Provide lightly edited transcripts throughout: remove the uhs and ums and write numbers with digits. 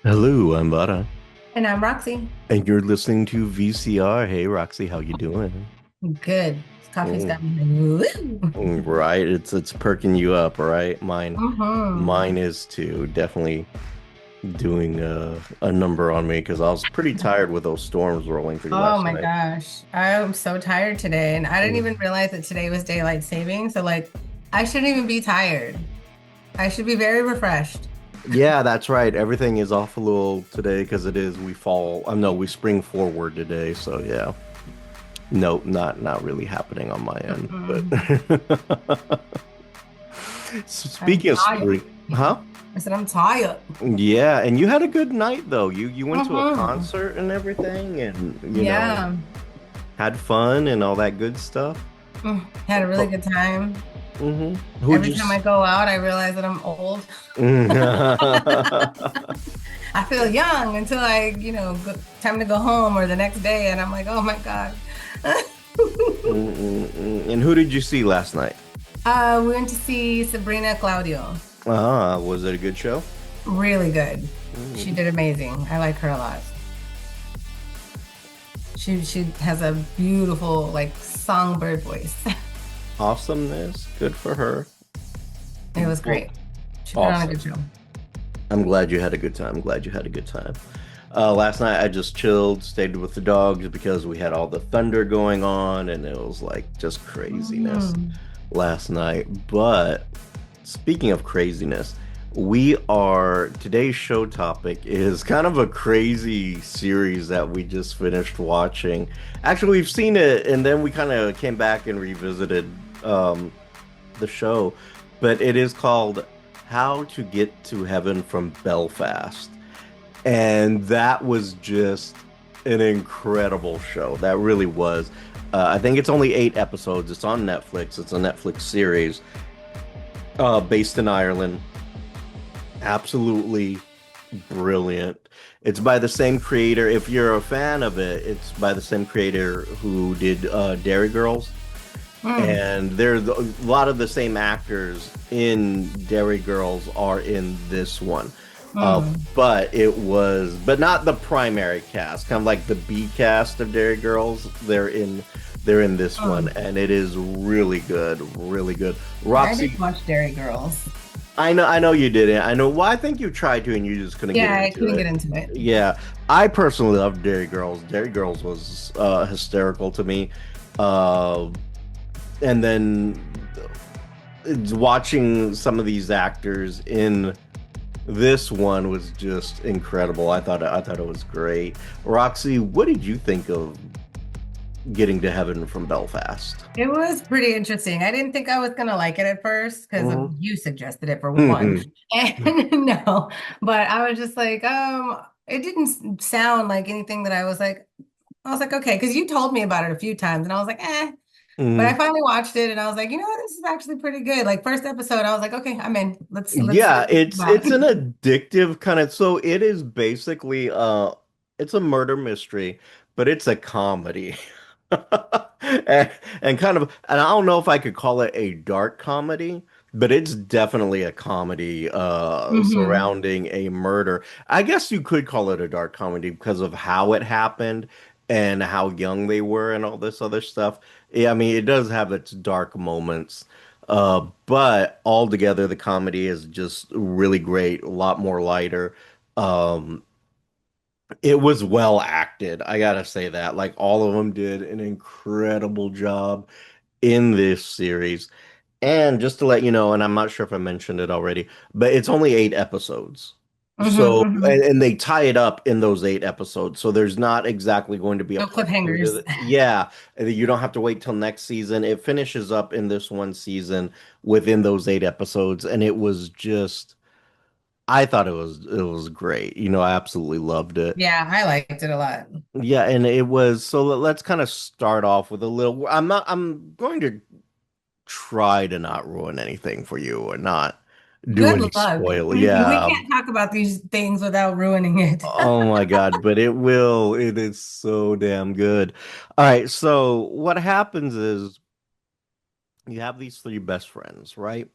Hello, I'm Vara, And I'm Roxy. and you're listening to VCR. Hey, Roxy, how you doing? Good. This coffee's Mm, got me like, woo. right, it's perking you up, right? Mm-hmm. Mine is too. Definitely doing a number on me because I was pretty tired with those storms rolling through Oh last my night. gosh. I'm so tired today. And I didn't even Mm. realize that today was daylight saving. So, like, I shouldn't even be tired. I should be very refreshed. Yeah, that's right. Everything is off a little today because it is we fall. No, we spring forward today. So yeah, nope, not really happening on my end. But Mm-mm. so I'm speaking of tired. spring, huh? I said, I'm tired. Yeah, and you had a good night though. You went to a Mm-hmm. concert and everything and Yeah. had fun and all that good stuff. Had a really good time. Who'd Every you time I s- go out, I realize that I'm old. I feel young until time to go home or the next day, and I'm like, oh my God. And who did you see last night? We went to see Sabrina Claudio. Was it a good show? Really good. She Mm, did amazing. I like her a lot. She has a beautiful like songbird voice. Awesomeness. Good for her. It was Well, great. She put on a awesome. good show. I'm glad you had a good time. I'm glad you had a good time. Last night I just chilled, stayed with the dogs because we had all the thunder going on and it was like just craziness Mhm. last night. But speaking of craziness, today's show topic is kind of a crazy series that we just finished watching. Actually, we've seen it and then we kind of came back and revisited um, the show, but it is called How to Get to Heaven from Belfast. And that was just an incredible show. That really was. I think it's only 8 episodes. It's on Netflix. It's a Netflix series based in Ireland. Absolutely brilliant. It's by the same creator. If you're a fan of it, it's by the same creator who did Dairy Girls. Mm. And there's a lot of the same actors in Dairy Girls are in this one. Mm. But not the primary cast, kind of like the B cast of Dairy Girls. They're in this one, Mm. and it is really good, really good. Yeah, I did Roxy, watch Dairy Girls. I know you didn't. I know. Well, I think you tried to, and you just couldn't get Yeah, I into couldn't get it. into it. Yeah, I personally love Dairy Girls. Dairy Girls was hysterical to me. Uh, and then watching some of these actors in this one was just incredible. I thought it was great. Roxy, what did you think of Getting to Heaven from Belfast? It was pretty interesting. I didn't think I was gonna like it at first because of Mhm. you suggested it for one. Mhm. And no, but I was just like, it didn't sound like anything that I was like, okay, because you told me about it a few times and I was like, eh. But I Mhm. finally watched it and I was like, you know what, this is actually pretty good. Like first episode, I was like, okay, I'm in. Let's see Yeah, what this is it's about. an addictive kind of, so it is basically it's a murder mystery, but it's a comedy. And kind of, and I don't know if I could call it a dark comedy, but it's definitely a comedy Hmm. surrounding a murder. I guess you could call it a dark comedy because of how it happened and how young they were and all this other stuff. Yeah, I mean, it does have its dark moments. But altogether, the comedy is just really great, a lot more lighter. Um, it was well acted. I gotta say that. Like all of them did an incredible job in this series. And just to let you know, and I'm not sure if I mentioned it already, but it's only 8 episodes. Hmm. So, and, Hmm. and they tie it up in those 8 episodes. So there's not exactly going to be a No part two to cliffhangers. the, yeah, and you don't have to wait till next season. It finishes up in this one season within those 8 episodes. And it was just, I thought it was great. I absolutely loved it. Yeah, I liked it a lot. Yeah, and it was so let's kind of start off with a little. I'm going to try to not ruin anything for you or not do Good any luck. spoil. We Yeah. can't talk about these things without ruining it. Oh my God, but it will. It is so damn good. All right, so what happens is you have these three best friends, right?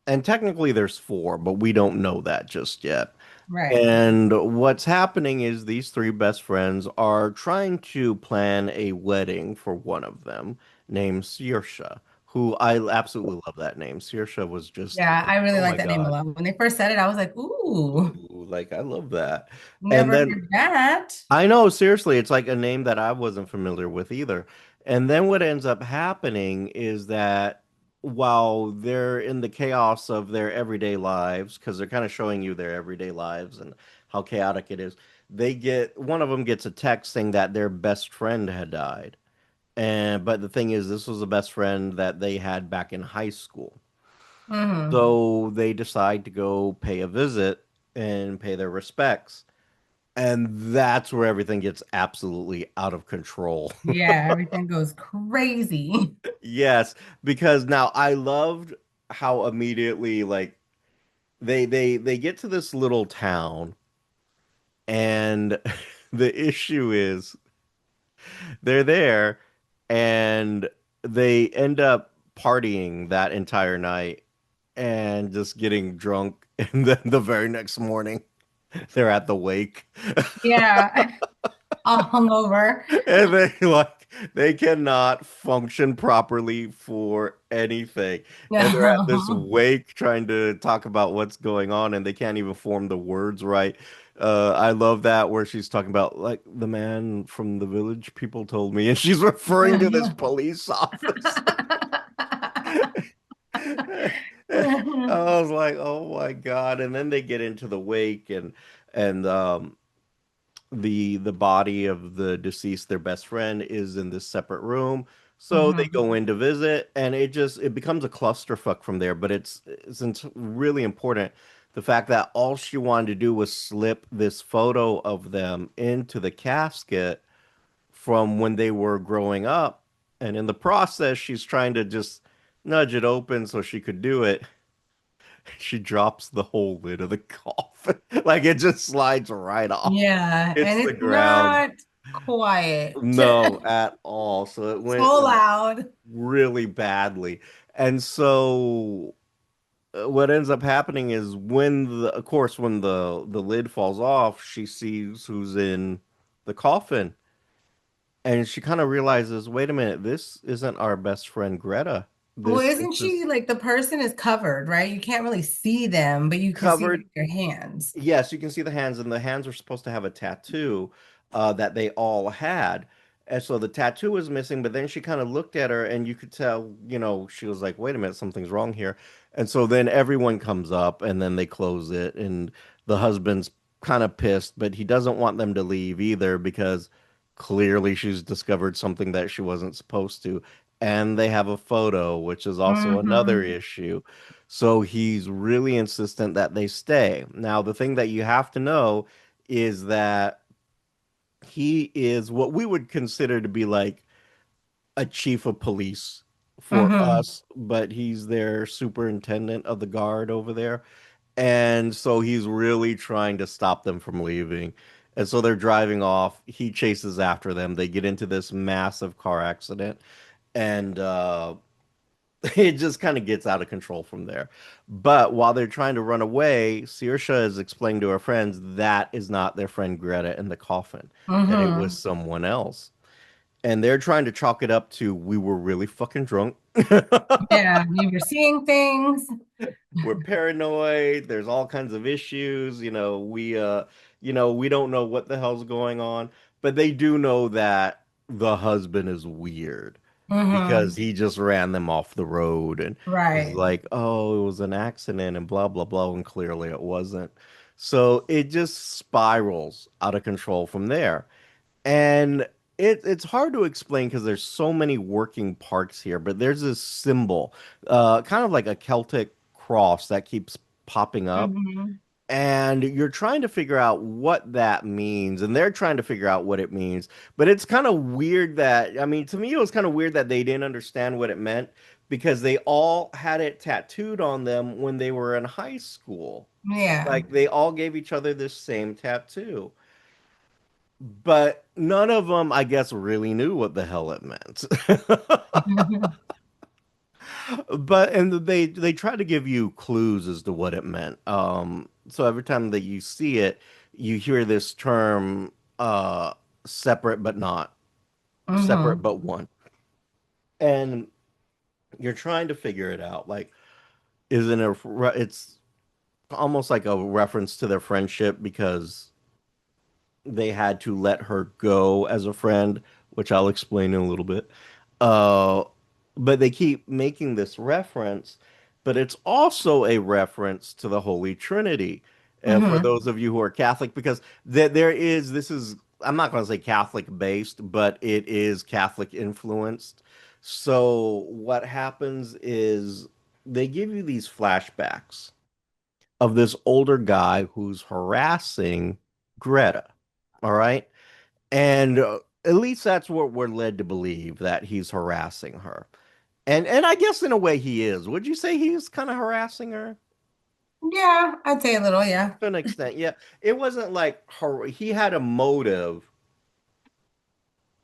And technically there's four, but we don't know that just yet. Right. And what's happening is these three best friends are trying to plan a wedding for one of them named Saoirse, who I absolutely love that name. Saoirse was just Yeah, like, I really oh like my that name a God. lot. When they first said it, I was like, ooh, Ooh, like I love that. And never then heard that. I know, seriously, it's like a name that I wasn't familiar with either. And then what ends up happening is that while they're in the chaos of their everyday lives, because they're kind of showing you their everyday lives and how chaotic it is, they get one of them gets a text saying that their best friend had died. And but the thing is, this was a best friend that they had back in high school. Hmm. So they decide to go pay a visit and pay their respects. And that's where everything gets absolutely out of control. Yeah, everything goes crazy. Yes, because now I loved how immediately like they get to this little town and the issue is they're there and they end up partying that entire night and just getting drunk and then the very next morning they're at the wake. Yeah, all hungover. And they like they cannot function properly for anything. And they're at this No. wake trying to talk about what's going on and they can't even form the words right. I love that where she's talking about like the man from the village people told me and she's referring to this police officer. I was like, "Oh my God." And then they get into the wake and the body of the deceased, their best friend, is in this separate room. So they Hmm. go in to visit, and it becomes a clusterfuck from there. But it's really important the fact that all she wanted to do was slip this photo of them into the casket from when they were growing up, and in the process, she's trying to just nudge it open so she could do it. She drops the whole lid of the coffin, like it just slides right off. Yeah, Hits and the it's ground. not quiet. No, at all. So it went So loud. really badly. And so what ends up happening is of course, when the lid falls off, she sees who's in the coffin, and she kind of realizes, wait a minute, this isn't our best friend Greta. Well, This isn't is she like the person is covered, right? You can't really see them, but you can see covered. like their hands. Yes, you can see the hands, and the hands are supposed to have a tattoo that they all had. And so the tattoo was missing, but then she kind of looked at her, and you could tell, she was like, wait a minute, something's wrong here. And so then everyone comes up, and then they close it, and the husband's kind of pissed, but he doesn't want them to leave either because clearly she's discovered something that she wasn't supposed to. And they have a photo, which is also another Hmm. issue. So he's really insistent that they stay. Now, the thing that you have to know is that he is what we would consider to be like a chief of police for Hmm. us, but he's their superintendent of the guard over there. And so he's really trying to stop them from leaving. And so they're driving off. He chases after them. They get into this massive car accident. And it just kind of gets out of control from there. But while they're trying to run away, Saoirse is explaining to her friends that is not their friend Greta in the coffin, that it was Hmm. someone else. And they're trying to chalk it up to we were really fucking drunk. Yeah, we were seeing things. We're paranoid. There's all kinds of issues. We don't know what the hell's going on, but they do know that the husband is weird because Hmm. he just ran them off the road and was Right. like, "Oh, it was an accident," and blah blah blah, and clearly it wasn't. So it just spirals out of control from there. And it's hard to explain because there's so many working parts here, but there's this symbol, kind of like a Celtic cross that keeps popping up. Hmm. And you're trying to figure out what that means, and they're trying to figure out what it means. But it's kind of weird I mean, to me, it was kind of weird that they didn't understand what it meant because they all had it tattooed on them when they were in high school. Yeah. Like they all gave each other this same tattoo. But none of them, I guess, really knew what the hell it meant. But and they try to give you clues as to what it meant. So every time that you see it, you hear this term, separate but not, separate Hmm. but one. And you're trying to figure it out. Like, isn't it, it's almost like a reference to their friendship because they had to let her go as a friend, which I'll explain in a little bit. Uh, but they keep making this reference, but it's also a reference to the Holy Trinity. For Hmm. those of you who are Catholic, because there is, this is, I'm not going to say Catholic based, but it is Catholic influenced. So what happens is they give you these flashbacks of this older guy who's harassing Greta. All right. And at least that's what we're led to believe that he's harassing her. And I guess in a way he is. Would you say he's kind of harassing her? Yeah, I'd say a little, yeah. To an extent, yeah. It wasn't like he had a motive,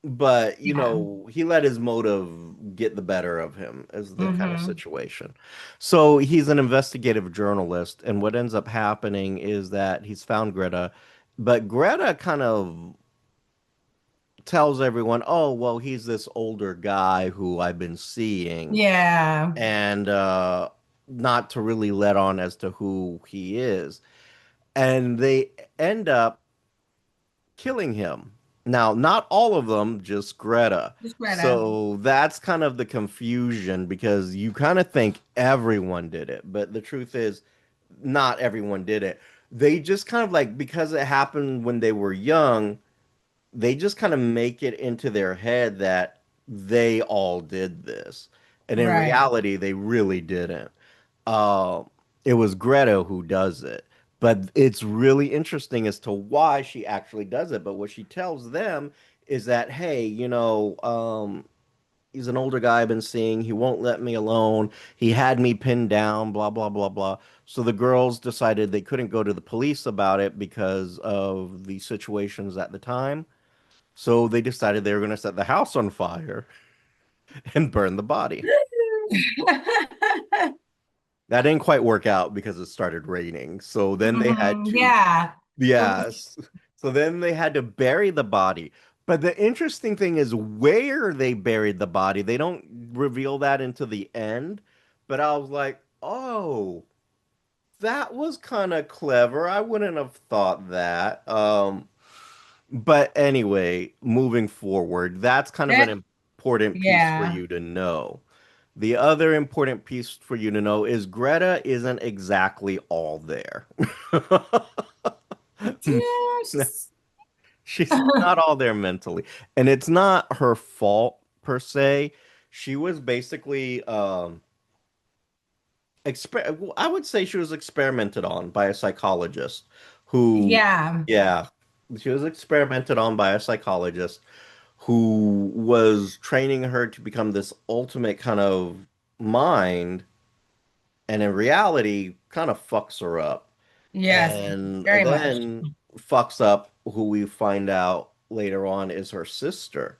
but Yeah. he let his motive get the better of him as the kind of Hmm. situation. So he's an investigative journalist, and what ends up happening is that he's found Greta, but Greta kind of tells everyone, "Oh, well, he's this older guy who I've been seeing," Yeah. and not to really let on as to who he is. And they end up killing him. Now, not all of them, just Greta. Just Greta. So that's kind of the confusion because you kind of think everyone did it, but the truth is, not everyone did it. They just kind of like, because it happened when they were young, they just kind of make it into their head that they all did this. And in Right. reality, they really didn't. Uh, it was Greta who does it. But it's really interesting as to why she actually does it. But what she tells them is that, hey, he's an older guy I've been seeing. He won't let me alone. He had me pinned down, blah, blah, blah, blah. So the girls decided they couldn't go to the police about it because of the situations at the time. So they decided they were going to set the house on fire and burn the body. That didn't quite work out because it started raining. So then they had Hmm. to, Yeah. yes. So then they had to bury the body. But the interesting thing is where they buried the body. They don't reveal that into the end. But I was like, oh, that was kind of clever. I wouldn't have thought that. But anyway, moving forward, that's kind of an That, important piece for yeah. you to know. The other important piece for you to know is Greta isn't exactly all there. Yeah, she's She's not all there mentally. And it's not her fault per se. She was basically I would say she was experimented on by a psychologist who, yeah. yeah, she was experimented on by a psychologist who was training her to become this ultimate kind of mind, and in reality, kind of fucks her up. Yes, And very much. then fucks up who we find out later on is her sister.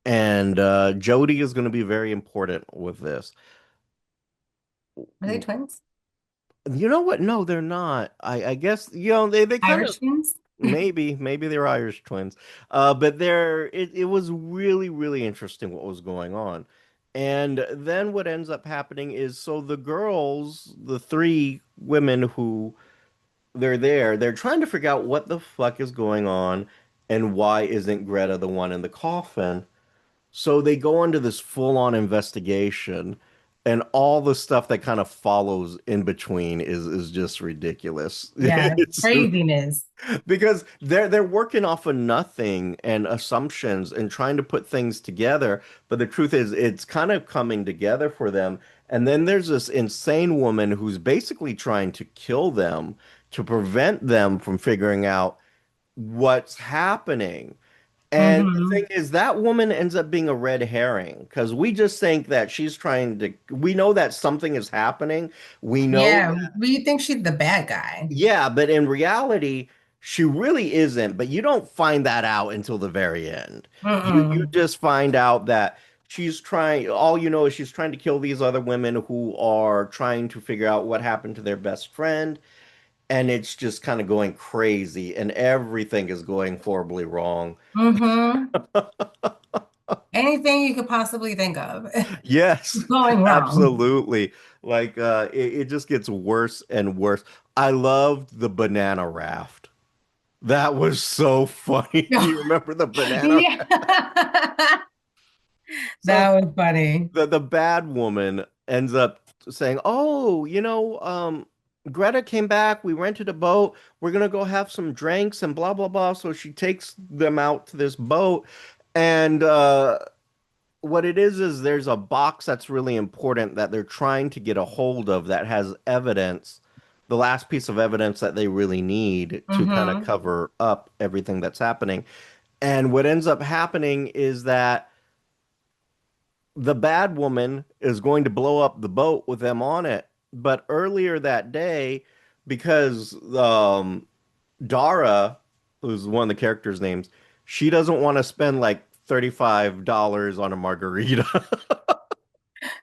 And Jodie is going to be very important with this. Are they twins? You know what? No, they're not. I guess, they kind of Irish twins? maybe they're Irish twins. But it was really, really interesting what was going on. And then what ends up happening is so the girls, the three women who they're there, they're trying to figure out what the fuck is going on and why isn't Greta the one in the coffin. So they go into this full-on investigation, and all the stuff that kind of follows in between is just ridiculous. Yeah, It's craziness. because they're working off of nothing and assumptions and trying to put things together, but the truth is it's kind of coming together for them. And then there's this insane woman who's basically trying to kill them to prevent them from figuring out what's happening. And the thing Hmm. is, that woman ends up being a red herring because we just think that she's trying to, we know that something is happening. We know Yeah, that, we think she's the bad guy. yeah, but in reality, she really isn't. But you don't find that out until the very end. You Mm-mm. just find out that she's trying, all you know is she's trying to kill these other women who are trying to figure out what happened to their best friend. And it's just kind of going crazy, and everything is going horribly wrong. Mm-hmm. Anything you could possibly think of Yes, going wrong. absolutely. Like it just gets worse and worse. I loved the banana raft. That was so funny. Do you remember the banana Yeah. raft? That So was funny. the bad woman ends up saying, "Oh, Greta came back. We rented a boat. We're gonna go have some drinks and blah blah blah." So she takes them out to this boat, and what it is there's a box that's really important that they're trying to get a hold of that has evidence, the last piece of evidence that they really need to kind of Mm-hmm. cover up everything that's happening. And what ends up happening is that the bad woman is going to blow up the boat with them on it. But earlier that day, because Dara, who's one of the characters' names, she doesn't want to spend like $35 on a margarita.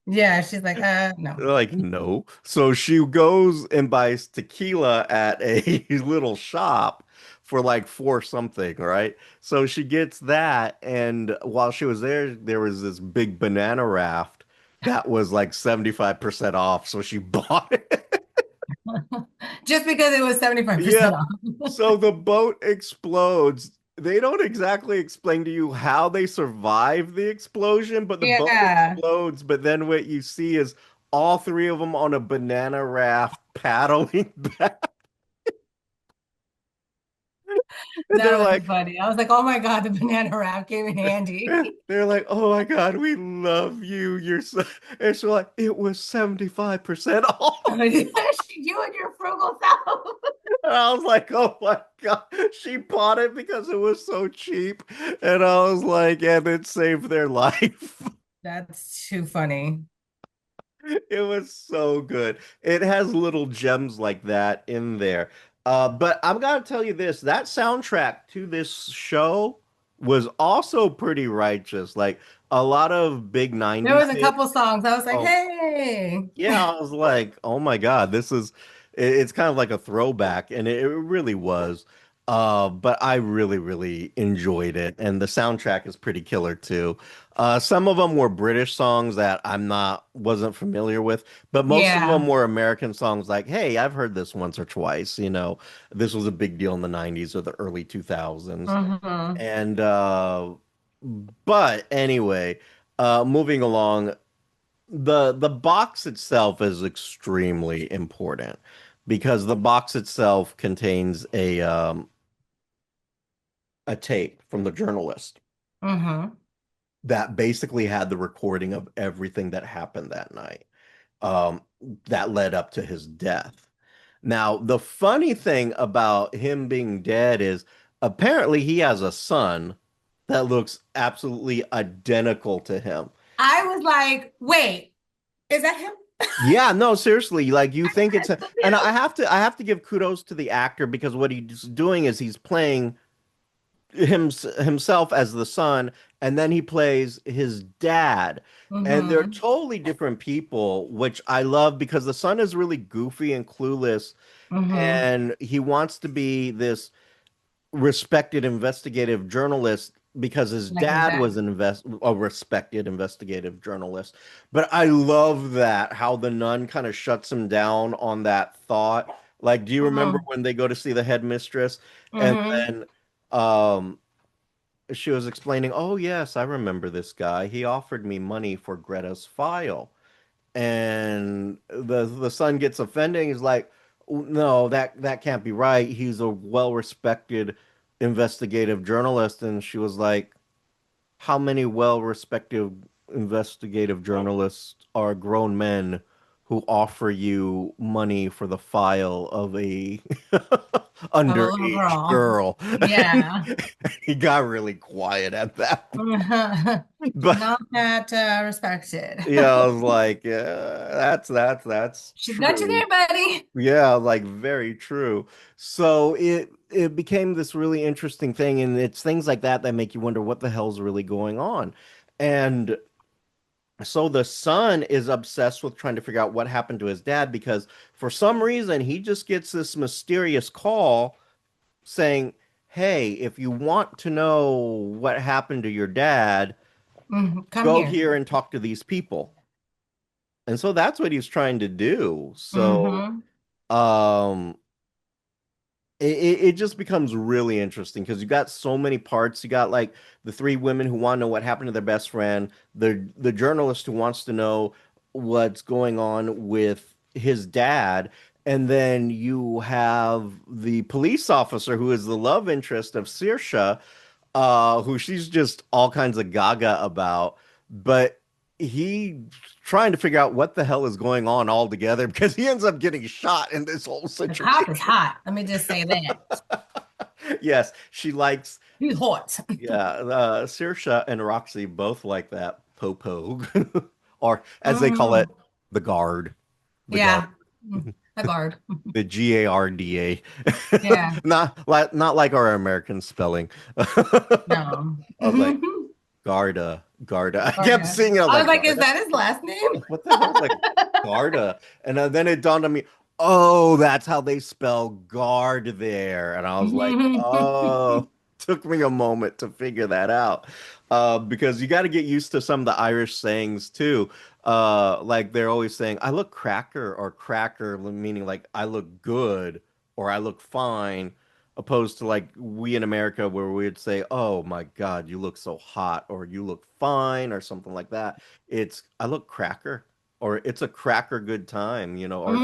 Yeah, she's like, no. They're like, no. So she goes and buys tequila at a little shop for like four something, right? So she gets that, and while she was there, there was this big banana raft that was like 75% off. So she bought it. Just because it was 75% Yeah. off. So the boat explodes. They don't exactly explain to you how they survive the explosion, but the boat Yeah, explodes. But then what you see is all three of them on a banana raft paddling back. And that was funny. I was like, oh my God, the banana wrap came in handy. they're like, oh my God, we love you. You're so, and she's like, it was 75% off. You and your frugal self. And I was like, oh my God. She bought it because it was so cheap. And I was like, and it saved their life. That's too funny. It was so good. It has little gems like that in there. But I'm gonna tell you this, that soundtrack to this show was also pretty righteous. Like a lot of big There 90s was a couple hits. songs. I was like, Oh, hey. yeah, I was like, oh my God, it's kind of like a throwback, and it really was. But I really, really enjoyed it, and the soundtrack is pretty killer too. Some of them were British songs that wasn't familiar with, but most of Yeah. them were American songs like, hey, I've heard this once or twice, this was a big deal in the 90s or the early 2000s. Hmm. And but anyway, moving along, the box itself is extremely important because the box itself contains a tape from the journalist Hmm. that basically had the recording of everything that happened that night, um, that led up to his death. Now, the funny thing about him being dead is apparently he has a son that looks absolutely identical to him. I was like, wait, is that him? Yeah, no, seriously, like you think I it's a, said, and "Ew." I have to give kudos to the actor because what he's doing is he's playing himself as the son, and then he plays his dad. And they're Mhm. totally different people, which I love because the son is really goofy and clueless, Mhm. and he wants to be this respected investigative journalist because his Like his dad was dad. a respected investigative journalist. But I love that how the nun kind of shuts him down on that thought. Like, do you remember Mhm. when they go to see the headmistress and Mhm. then um she was explaining, "Oh yes, I remember this guy. He offered me money for Greta's file." And the son gets offended. He's like, "No, that can't be right. He's a well-respected investigative journalist." And she was like, "How many well-respected investigative journalists are grown men who offer you money for the file of a Of a little underage girl. girl?" Yeah. He got really quiet at that. But Not that respected. yeah, I was like, yeah, that's She's got you true. there, buddy. Yeah, like very true. So it became this really interesting thing, and it's things like that that make you wonder what the hell's really going on. And So the son is obsessed with trying to figure out what happened to his dad because for some reason he just gets this mysterious call saying, "Hey, if you want to know what happened to your dad, Come go here. here and talk to these people." And so that's what he's trying to do. So Hmm. um it just becomes really interesting because you got so many parts. You got like the three women who want to know what happened to their best friend, the journalist who wants to know what's going on with his dad, and then you have the police officer who is the love interest of Saoirse, who she's just all kinds of gaga about, but he trying to figure out what the hell is going on altogether because he ends up getting shot in this whole The cop situation. is hot. Let me just say that. Yes, she likes, He's hot. yeah, Saoirse and Roxy both like that popo, or as they call it, Mm, the guard, the guard, yeah. A guard. the Garda. Yeah. Not like our American spelling. I No. was like, Garda, Garda. I kept Garda. seeing it. I was I was like, like, is Garda? that his last name? Like, what the hell? Is like Garda? And then it dawned on me, oh, that's how they spell guard there. And I was like, oh, took me a moment to figure that out. Because you got to get used to some of the Irish sayings too. Like they're always saying, I look cracker or cracker, meaning like I look good or I look fine, opposed to like we in America where we'd say, oh my God, you look so hot or you look fine or something like that. It's I look cracker or it's a cracker good time, or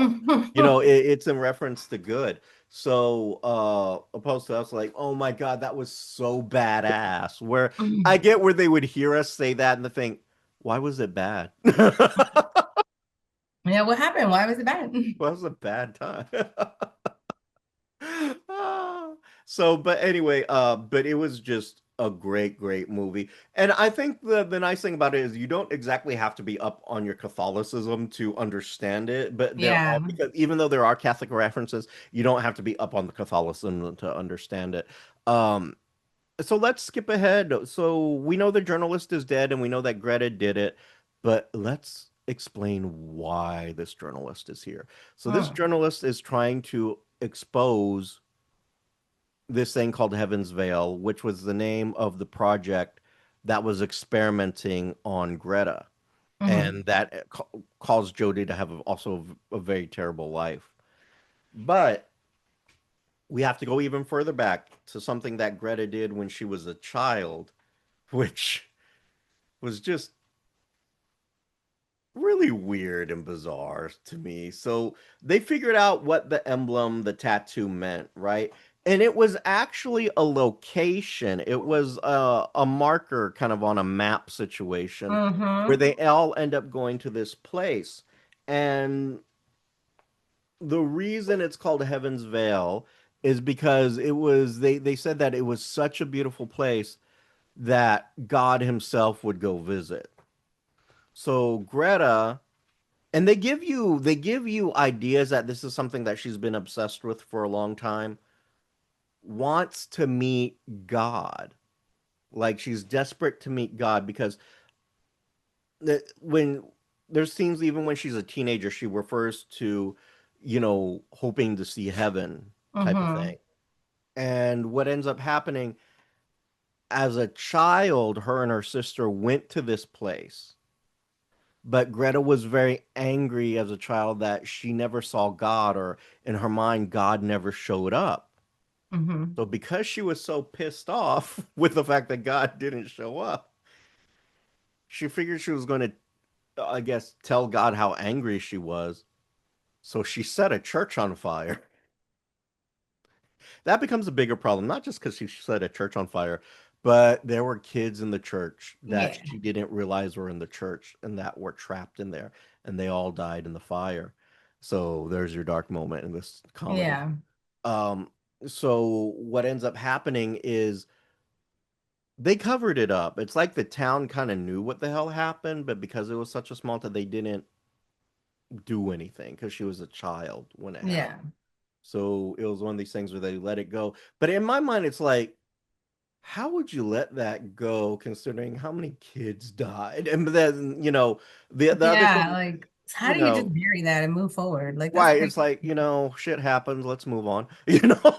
it's in reference to good. So opposed to us like, oh my God, that was so badass. Where I get where they would hear us say that and they think, why was it bad? Yeah, what happened? Why was it bad? Well, it was a bad time. Ah, so, but anyway, but it was just a great, great movie. And I think the nice thing about it is you don't exactly have to be up on your Catholicism to understand it, but there are Yeah. because even though there are Catholic references, you don't have to be up on the Catholicism to understand it. Um, so let's skip ahead. So we know the journalist is dead and we know that Greta did it, but let's explain why this journalist is here. So this Mm. journalist is trying to expose this thing called Heaven's Veil, which was the name of the project that was experimenting on Greta, Hmm. and that caused Jodie to have also a very terrible life. But we have to go even further back to something that Greta did when she was a child, which was just really weird and bizarre to me. So they figured out what the emblem, the tattoo meant, right? And it was actually a location. It was a marker kind of on a map situation where Hmm. they all end up going to this place. And the reason it's called Heaven's Veil is because they said that it was such a beautiful place that God himself would go visit. So Greta, and they give you ideas that this is something that she's been obsessed with for a long time, wants to meet God. Like she's desperate to meet God because when there's scenes even when she's a teenager, she refers to, hoping to see heaven type of thing. Hmm. And what ends up happening as a child, her and her sister went to this place. But Greta was very angry as a child that she never saw God, or in her mind, God never showed up. Hmm. So, because she was so pissed off with the fact that God didn't show up, she figured she was going to, I guess, tell God how angry she was. So, she set a church on fire. That becomes a bigger problem, not just because she set a church on fire, but there were kids in the church that Yeah. she didn't realize were in the church and that were trapped in there, and they all died in the fire. So there's your dark moment in this comedy. Yeah. Um, so what ends up happening is they covered it up. It's like the town kind of knew what the hell happened, but because it was such a small town, they didn't do anything because she was a child when it happened. Yeah. So it was one of these things where they let it go. But in my mind, it's like, how would you let that go considering how many kids died? And then, the other Yeah, thing, like how you do you just know, bury that and move forward? Like that's right, crazy. it's like, shit happens, let's move on.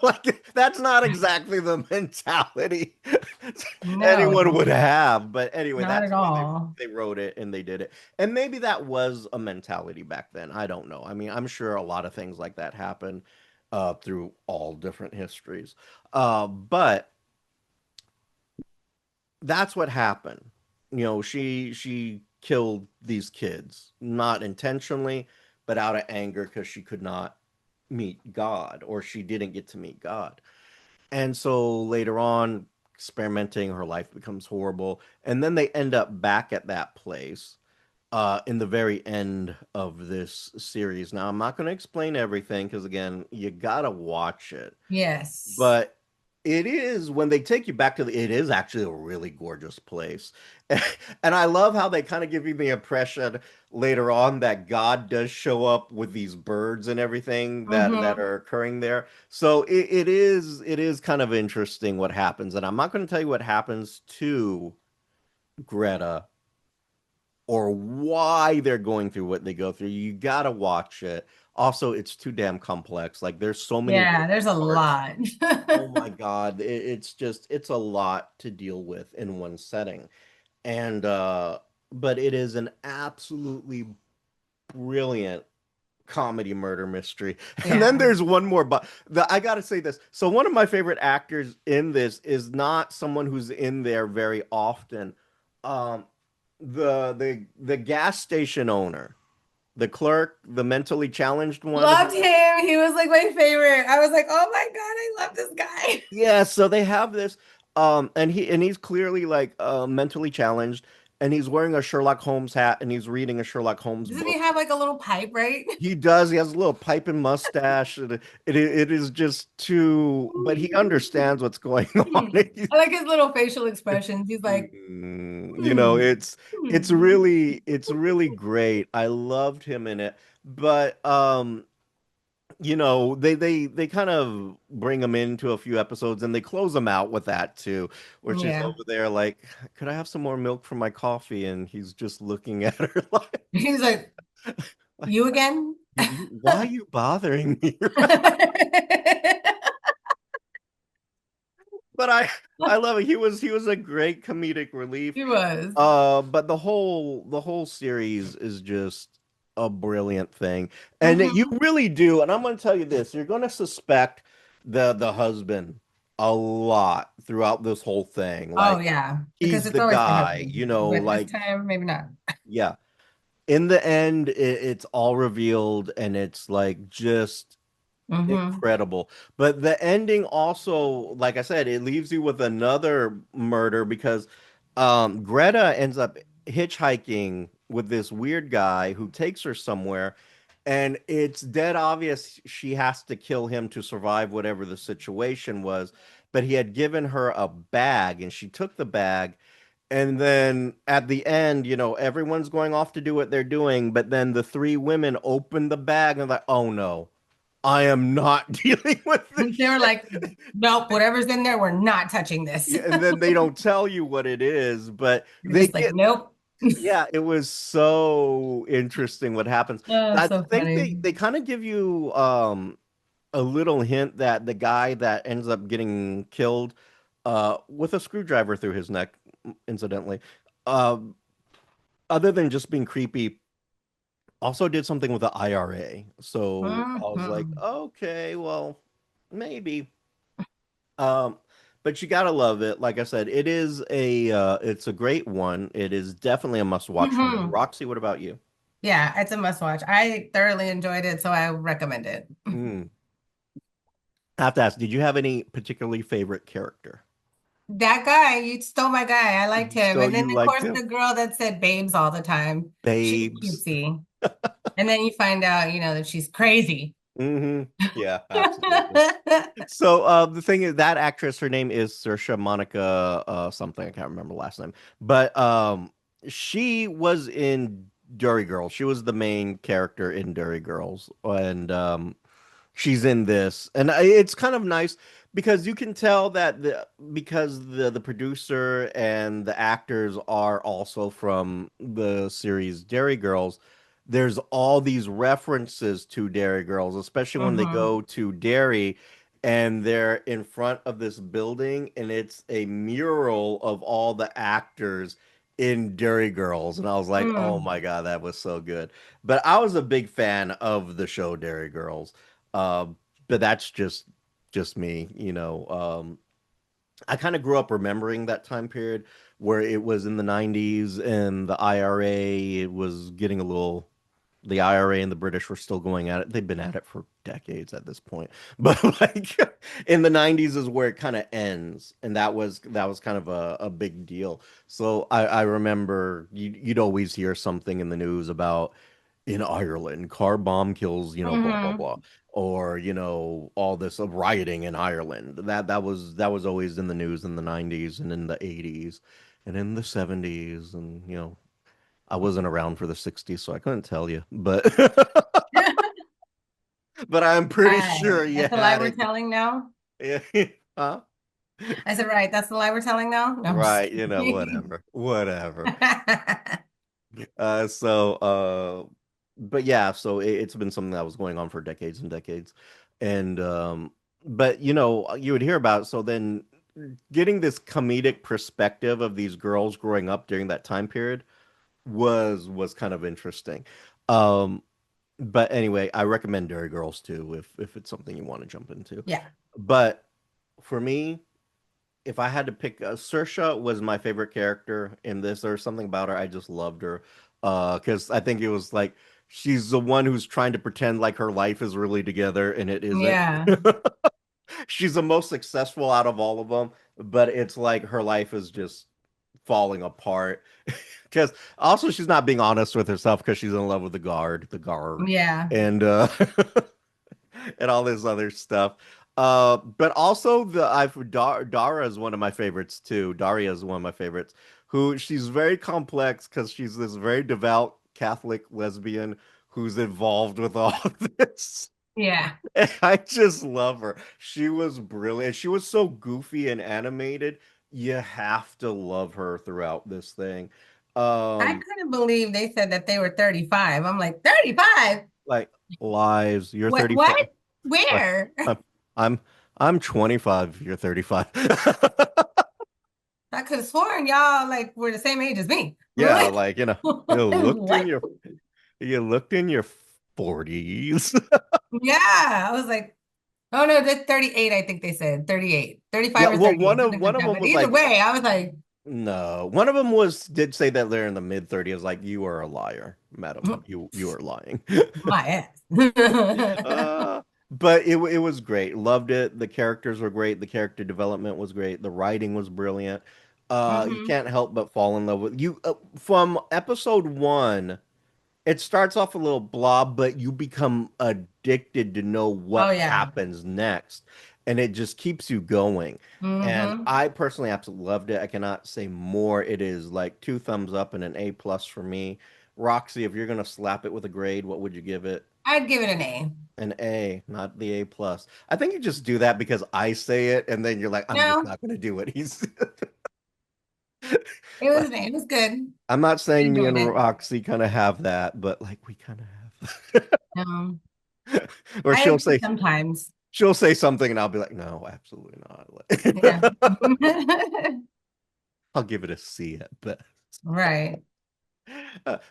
Like that's not exactly the mentality No, anyone would have. But anyway, not that's at the way all. they wrote it and they did it. And maybe that was a mentality back then. I don't know. I mean, I'm sure a lot of things like that happen through all different histories. But that's what happened. She killed these kids, not intentionally, but out of anger because she could not meet God, or she didn't get to meet God. And so later on, experimenting, her life becomes horrible. And then they end up back at that place in the very end of this series. Now, I'm not going to explain everything because, again, you got to watch it. Yes. But it is, when they take you back to it is actually a really gorgeous place. And I love how they kind of give you the impression later on that God does show up with these birds and everything that Mm-hmm. are occurring there. So it is kind of interesting what happens. And I'm not going to tell you what happens to Greta or why they're going through what they go through. You got to watch it. Also, it's too damn complex. Like there's so many Yeah, moving there's a parts. lot. Oh my God, it's a lot to deal with in one setting. And but it is an absolutely brilliant comedy murder mystery. And then Yeah. there's one more, but I gotta say this. So one of my favorite actors in this is not someone who's in there very often. Um the gas station owner, the clerk, the mentally challenged one who Loved him. He was like my favorite. I was like, oh my God, I love this guy. yeah, so they have this and he's clearly like mentally challenged, and he's wearing a Sherlock Holmes hat and he's reading a Sherlock Holmes Doesn't he book. have like a little pipe, right? He does. He has a little pipe and mustache, and it is just too. But he understands what's going on. I like his little facial expressions. He's like, Mm, hmm, it's hmm. really great. I loved him in it, but they kind of bring him into a few episodes and they close him out with that too, where she's Yeah. over there like, could I have some more milk for my coffee? And he's just looking at her like, He's like, like you again? why are you bothering me? But I love it. He was a great comedic relief. He was. But the whole series is just a brilliant thing. And you Hmm. really do, and I'm going to tell you this, you're going to suspect the husband a lot throughout this whole thing. Oh Like yeah, because he's it's the always the guy, husband, but this like time maybe not. yeah. In the end, it's all revealed and it's like just Hmm. incredible. But the ending also, like I said, it leaves you with another murder because Greta ends up hitchhiking with this weird guy who takes her somewhere, and it's dead obvious she has to kill him to survive whatever the situation was. But he had given her a bag, and she took the bag. And then at the end, everyone's going off to do what they're doing, but then the three women open the bag and like, oh no, I am not dealing with this They were like, shit. nope, whatever's in there, we're not touching this. Yeah, and then they don't tell you what it is, but You're they just like, get, nope. yeah, it was so interesting what happens. Oh, I so think funny. they kind of give you a little hint that the guy that ends up getting killed with a screwdriver through his neck, incidentally, um, other than just being creepy, also did something with the IRA. So I was like, Hmm. okay, well, maybe. Um, but you gotta love it. Like I said, it's a great one. It is definitely a must watch for me. Hmm. Roxy, what about you? Yeah, it's a must watch. I thoroughly enjoyed it, so I recommend it. Mm. I have to ask, did you have any particularly favorite character? That guy, you stole my guy. I liked him. So And then, you of liked course, him? the girl that said babes all the time. She was Babes. cutesy. And then you find out, that she's crazy. Hmm. Yeah, absolutely. So the thing is that actress, her name is Saoirse Monica something, I can't remember the last name. But she was in Derry Girls. She was the main character in Derry Girls. And she's in this. And it's kind of nice. because you can tell that the producer and the actors are also from the series Dairy Girls. There's all these references to Dairy Girls, especially when they Hmm. go to Dairy and they're in front of this building and it's a mural of all the actors in Dairy Girls. And I was like, oh Mm. my God, that was so good. But I was a big fan of the show Dairy Girls. Uh, but that's just me, you know. I kind of grew up remembering that time period where it was in the 90s and the IRA, it was getting a little, the IRA and the British were still going at it. They've been at it for decades at this point. But like in the 90s is where it kind of ends. And that was kind of a big deal. So I remember you'd always hear something in the news about in Ireland, car bomb kills, blah blah Hmm. blah, or all this of rioting in Ireland. That was always in the news in the 90s and in the 80s and in the 70s, and I wasn't around for the 60s, so I couldn't tell you, but but I'm pretty Right. sure you That's the lie had we're it. telling now. Yeah. Huh? I said, right. That's the lie we're telling now. No, I'm just Right, kidding. whatever. But yeah, so it's been something that was going on for decades and decades. And but you would hear about it, so then getting this comedic perspective of these girls growing up during that time period was kind of interesting. Um, but anyway, I recommend Dairy Girls too if it's something you want to jump into. Yeah. But for me, if I had to pick, Saoirse was my favorite character in this. There's something about her I just loved her, because I think it was like she's the one who's trying to pretend like her life is really together and it isn't. Yeah. She's the most successful out of all of them, but it's like her life is just falling apart. Because also she's not being honest with herself because she's in love with the guard, Yeah. and and all this other stuff. But also Dara is one of my favorites too. Daria is one of my favorites. Who she's very complex because she's this very devout Catholic lesbian who's involved with all of this. Yeah. And I just love her. She was brilliant. She was so goofy and animated. You have to love her throughout this thing. I Um, couldn't believe they said that they were 35. I'm like, 35? like lives. You're What? 35. What? Like Where? I'm I'm I'm 25, you're 35. I could have sworn y'all like were the same age as me. Yeah, What? like, you looked in What? your 40s. Yeah. I was like, oh no, that's 38, I think they said. 38. Yeah, 35 or well, 38, something one like of that. them But was either like, way, I was like, no, one of them was did say that they're in the mid 30s, like, you are a liar, madam. You are lying. my ass. Uh, but it was great. Loved it. The characters were great. The character development was great. The writing was brilliant. You Hmm. can't help but fall in love with you, from episode one. It starts off a little blob, but you become addicted to know Oh what yeah. happens next, and it just keeps you going. And Hmm. I personally absolutely loved it. I cannot say more. It is like two thumbs up and an A plus for me. Roxy, if you're gonna slap it with a grade, what would you give it? I'd give it an A. An A, not the A plus. I think you just do that because I say it, and then you're like, I'm just No, not gonna do what he's. it was Like, an A. It was good. I'm not I saying me enjoyed and it. Roxy kind of have that, but like we kind of have. Um, Or I agree sometimes. she'll say something and I'll be like, no, absolutely Yeah. not. I'll give it a C at best. Right.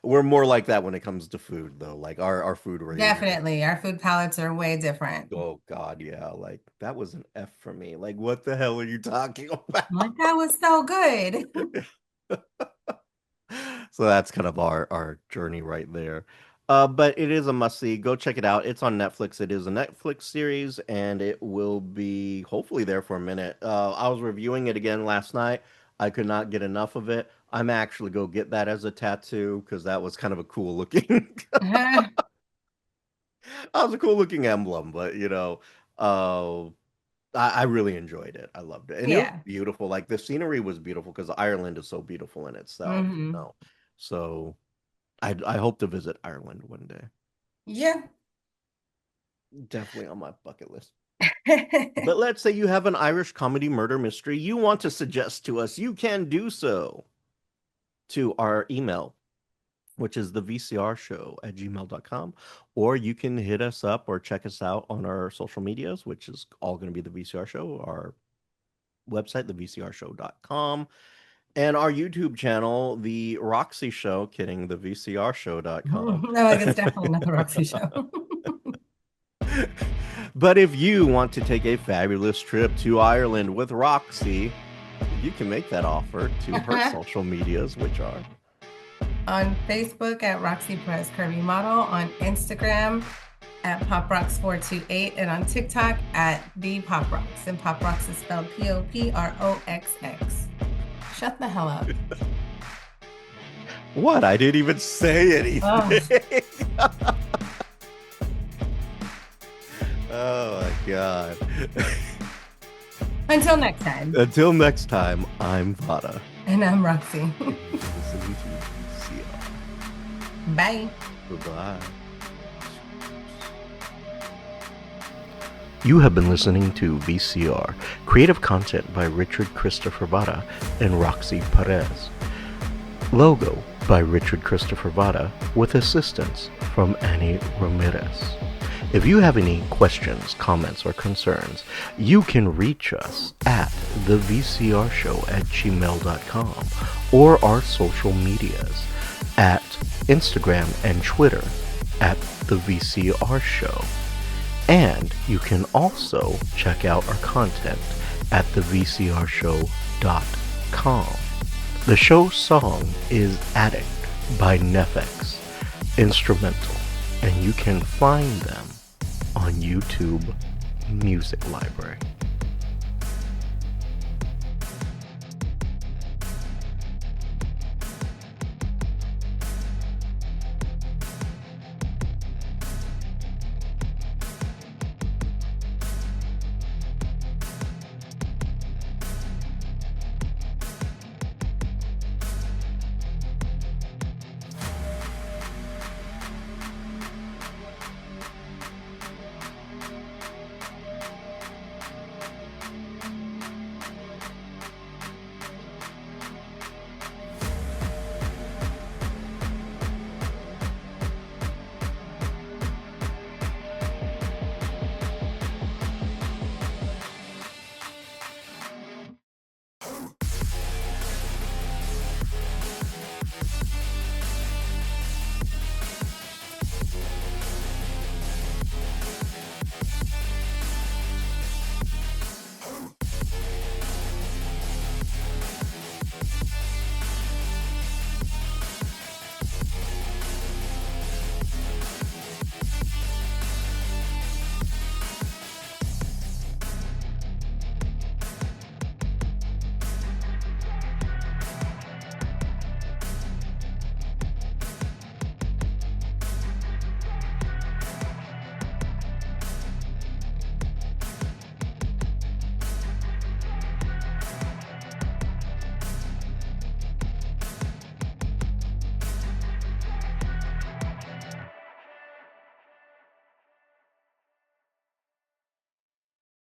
We're more like that when it comes to food, though. Like our food rating. Definitely. Our food palettes are way different. Oh God, yeah. Like that was an F for me. Like, what the hell are you talking about? I'm like, that was so good. So that's kind of our journey right there. But it is a must see. Go check it out. It's on Netflix. It is a Netflix series, and it will be hopefully there for a minute. I was reviewing it again last night. I could not get enough of it. I'm actually go get that as a tattoo because that was kind of a cool looking. That was a cool looking emblem, but uh, I really enjoyed it. I loved it, and it was Yeah. beautiful. Like the scenery was beautiful because Ireland is so beautiful in itself. Hmm. So I hope to visit Ireland one day. Yeah. Definitely on my bucket list. But let's say you have an Irish comedy murder mystery you want to suggest to us. You can do so to our email, which is the VCR Show at gmail.com. Or you can hit us up or check us out on our social medias, which is all going to be the VCR Show, our website, thevcrshow.com, and our YouTube channel, The Roxy Show, kidding, the VCRshow.com. No, like it's definitely not the Roxy show. But if you want to take a fabulous trip to Ireland with Roxy, you can make that offer to her social medias, which are On Facebook at Roxy Perez Curvy Model, on Instagram at PopRox428, and on TikTok at the PopRox. And PopRox is spelled POPROXX. Shut the hell up. What? I didn't even say anything. Oh. Oh my God. Until next time. Until next time, I'm Vara. And I'm Roxy. Listening to VCR. Bye. Goodbye. You have been listening to VCR, creative content by Richard Christopher Vara and Roxy Perez. Logo by Richard Christopher Vara with assistance from Annie Ramirez. If you have any questions, comments, or concerns, you can reach us at thevcrshow@gmail.com or our social medias at Instagram and Twitter at The VCR Show. And you can also check out our content at thevcrshow.com. The show's song is Addict by Nefex, instrumental, and you can find them on YouTube Music Library.